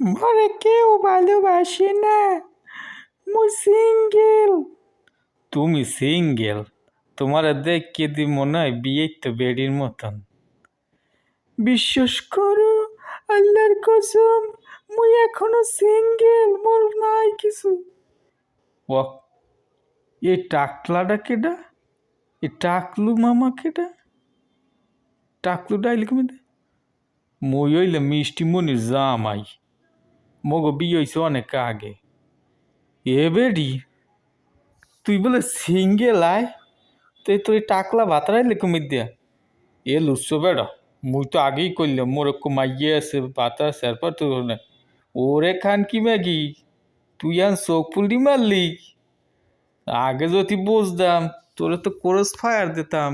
মরে কেউ ভালোবাসে না, মুই সিঙ্গেল। তুমি সিঙ্গেল? তোমার দেখে দি মনে হয় বিয়ে তো বেডির মতন। বিশ্বাস করো, আল্লাহর কসম, মুই এখনো সিঙ্গেল, মোর নাই কিছু। ও, এ টাকলাটা কেডা? এ টাকলু মামা কেডা? টাকলু ডাইলে কমে? মই হইলে মিষ্টি মনির জামাই, মগো বিয়ে হয়েছে অনেক আগে। এ বেডি, তুই বলে সিঙ্গেল আয়, তুই তুই টাকলা ভাতারাইলে কমির দিয়া? এ লুচ্ছো বেড়া, মুই তো আগেই করলাম মোর মাইয়ে আছে, ভাতা আছে, এরপর তুই না। ওরে খান কি ম্যাগি, তুই আন চোখ পুলটি মারলি। আগে যদি বুঝতাম তোরে তো ক্রস ফায়ার দিতাম।